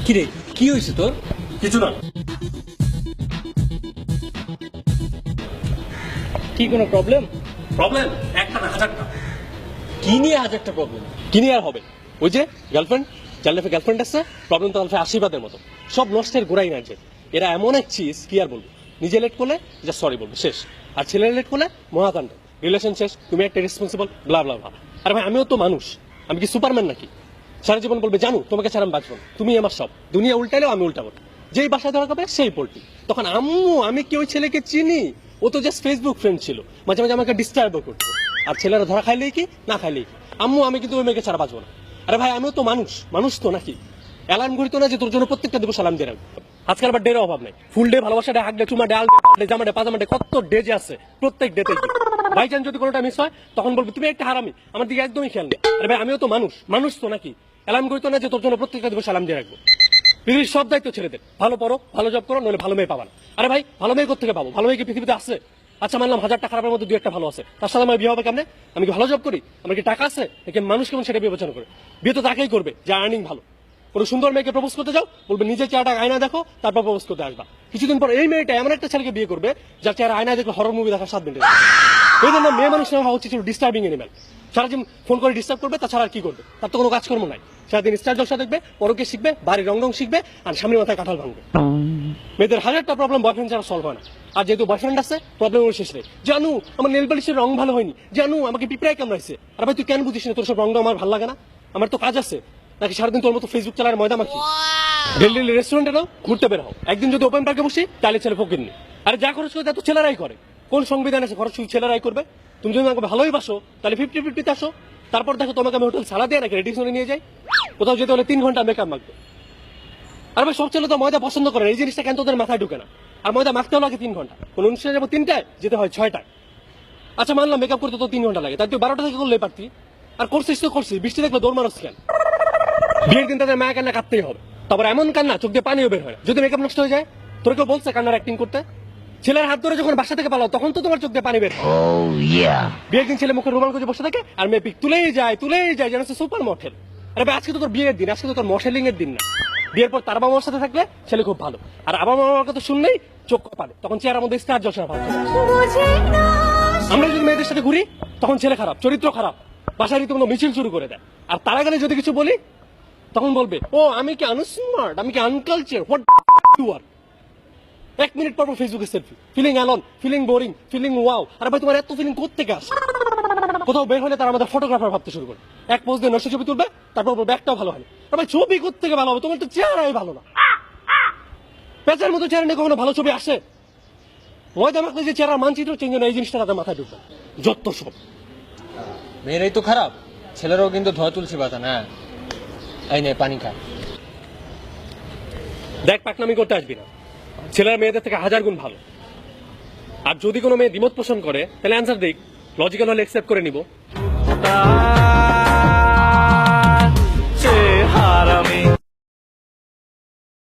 কিরে কি হয়েছে তোর? কিছু না। কি কোনো প্রবলেম? প্রবলেম একটা না, হাজারটা। কি নিয়ে হাজারটা প্রবলেম? কি নিয়ে আর হবে? ওই যে গার্লফ্রেন্ড, যার লাইফে গার্লফ্রেন্ড আছে, প্রবলেম তো লাইফে আশীর্বাদের মতো। সব নষ্টের গোড়াই না যে এরা এমন এক চিজ, কি আর বলবো। নিজে লেট করলে যা সরি বলবো, শেষ। আর ছেলেরা লেট করলে মহাকাণ্ড, রিলেশন শেষ, তুমি একটা রেসপন্সিবল, ব্লা ব্লা ব্লা। আরে ভাই আমিও তো মানুষ, আমি কি সুপারম্যান নাকি? সারা জীবন বলবে জানো তোমাকে ছাড়া আমি বাঁচবো না, তুমি আমার সব, দুনিয়া উল্টাইলেও আমি উল্টাবো। যেই বাসায় ধরা হবে সেই পোল্ট্রি। তখন আম্মু আমি কি ওই ছেলেকে চিনি? ও তো জাস্ট ফেসবুক ফ্রেন্ড ছিল, মাঝে মাঝে আমাকে ডিস্টার্বও করতো। আর ছেলেরা ধরা খাইলেই কি না খাইলেই কি, আম্মু আমি কিন্তু ওই মেয়েকে ছাড়া বাঁচবো না। আরে ভাই আমিও তো মানুষ, মানুষ তো নাকি? অ্যালার্ম ঘুরিত না যে তোর জন্য প্রত্যেকটা দিবস সালাম দিয়ে রাখবো। আজকাল আবার ডের অভাব নাই, ফুল ডে, ভালোবাসা ডে, হাক ডে, চুমা ডে, আল ডে, জামা ডে, পাজামা ডে, কত ডে যে আছে, প্রত্যেক ডেতে বাই চান্স যদি কোনোটা মিস হয় তখন বলবি তুমি একটা হারামি, আমার দিকে একদমই খেয়াল নেই। আরে ভাই আমিও তো মানুষ, মানুষ তো নাকি? অ্যালার্ম ঘুরিত না যে তোর জন্য প্রত্যেকটা দিবস সালাম দিয়ে রাখবো। পৃথিবীর সব দায়িত্ব ছেড়ে ভালো পড়ো, ভালো জব করো, নইলে ভালো মেয়ে পাবা না। আরে ভাই ভালো মেয়ে কোথেকে পাবো? ভালো মেয়ে কি পৃথিবীতে আছে? আচ্ছা মানলাম 1000টা খারাপের মধ্যে 2-1টা ভালো আছে, তার সাথে আমার বিয়ে হবে কেমনে? আমি কি ভালো জব করি? আমার কি টাকা আছে? নাকি মানুষ কেমন সেটা বিবেচনা করে? বিয়ে তো তাকেই করবে যে আর্নিং ভালো। কোনো সুন্দর মেয়েকে প্রপোজ করতে যাও, বলবে নিজের চেহারাটা আয়না দেখো, তারপর প্রপোজ করতে আসবা। কিছুদিন পর এই মেয়েটা এমন একটা ছেলেকে বিয়ে করবে যার চেহারা আয়নায় দেখলে হরর মুভি দেখার 7 মিনিট। এই জন্য মেয়ে মানুষ না হওয়া উচিত ছিল ডিস্টার্বিং এনিম্যাল। সারাদিন ফোন করে ডিস্টার্ব করবে, তাছাড়া আর কি করবে? তার তো কোনো কাজকর্ম নাই। সারাদিন স্টার জলসা দেখবে, পরকে শিখবে, বাড়ির রং শিখবে, আর সামনে মাথায় কাঁঠাল ভাঙবে। মেয়েদের হাজারটা প্রবলেম বয়ফ্রেন্ড ছাড়া সলভ হয় না। আর যেহেতু বয়ফ্রেন্ড আছে, প্রবলেম শেষ নেই। জানু আমার নেল পালিশের রং ভালো হয়নি, জানু আমাকে পিঁপড়ায় কামড়াইছে। আর ভাই তুই কেন বুঝিস না তোর সব রংটা আমার ভালো লাগে না? আমার তো কাজ আছে, নাকি সারাদিন তোর মতো ফেসবুক চালার ময়দা মাখি? ডেলি রেস্টুরেন্টে নাও, ঘুরতে বের হও, একদিন যদি ওপেন পার্কে বসি তাহলে ছেলে ফকির নেই। আরে যা খরচ করে তা তো ছেলেরাই করে। কোন সংবিধান আছে খরচ শুধু ছেলেরাই করবে? তুমি যদি আমাকে ভালোই বাসো তাহলে 50-50 আসো। তারপর দেখো তোমাকে আমি হোটেল সালা দিয়ে নাকি রেডিশনে নিয়ে যাই। কোথাও যেতে হলে 3 ঘন্টা মেকআপ মাখবে। আর ভাই সব ছেলে তো ময়দা পছন্দ করে, এই জিনিসটা কেন তোদের মাথায় ঢুকে না? আর ময়দা মাখতেও লাগে 3 ঘন্টা, কোন অনুষ্ঠানে যাবো 3টায়, যেতে হয় 6টায়। আচ্ছা মানলাম মেকআপ করতে তো 3 ঘন্টা লাগে, তাই তুই 12টা থেকে করলে পারতি। আর করছিস তো করছিস, বৃষ্টি দেখলে দৌড় মারস কেন? বিয়ের দিন তাদের মায়া কান্না কাঁদতেই হবে, তারপর এমন কান্না চোখ দিয়ে পানিও বের হয় না যদি মেকআপ নষ্ট হয়ে যায়। তোর কেউ বলছে কান্নার অ্যাক্টিং করতে? ছেলের হাত ধরে যখন বাসা থেকে পালাও তখন তো তোমার চোখ দিয়ে পানি বের হয়। বিয়ের দিন ছেলে মুখে রুমাল করে বসে থাকে আর মেয়ে পিক তুলেই যায় যেন সুপার মডেল। আরে ভাই আজকে তো তোর বিয়ের দিন, আজকে তো তোর মডেলিং এর দিন না। বিয়ের পর তার বাবা মার সাথে থাকলে ছেলে খুব ভালো, আর আবার মামার কথা শুনলেই চোখ কপালে, তখন চেহারার মধ্যে স্টার জলসা ভাব। আমরা যদি মেয়েদের সাথে ঘুরি তখন ছেলে খারাপ, চরিত্র খারাপ, বাসায় রীতিমতো মিছিল শুরু করে দেয়। আর তার আগে যদি কিছু বলি তখন বলবে ও আমি কি আনস্মার্ট, আমি কি uncultured, what you are. 1 minute পর ফেসবুকে selfie, feeling alone, feeling boring, feeling wow. আরে ভাই তোমার এত ফিলিং কোত্থেকে আসে? কোথাও বের হলে তারা আমাদের ফটোগ্রাফার ভাবতে শুরু করে, এক পোজ দিয়ে নষ্ট ছবি তুলবে, তারপর বলবে একটাও ভালো হয়নি। আরে ভাই ছবি কোত্থেকে ভালো হবে? তোমার তো চেহারাই ভালো না। পেঁচার মতো চেহারা নিয়ে কখনো ভালো ছবি আসে? ময়দা মাখলে যে চেহারা মানচিত্র চেঞ্জ হয় না, এই জিনিসটা তাদের মাথায় ঢুকবে যত সব। মেয়েরাই তো খারাপ, ছেলেরাও কিন্তু ধোয়া তুলসী পাতা না। এই নে পানি খা। দেখ পাকনামি করতে আসবি না, ছেলেরা মেয়েদের থেকে 1000 গুণ ভালো। আর যদি কোনো মেয়ে দ্বিমত পোষণ করে তাহলে অ্যান্সার দিক, লজিক্যাল হলে অ্যাকসেপ্ট করে নিব।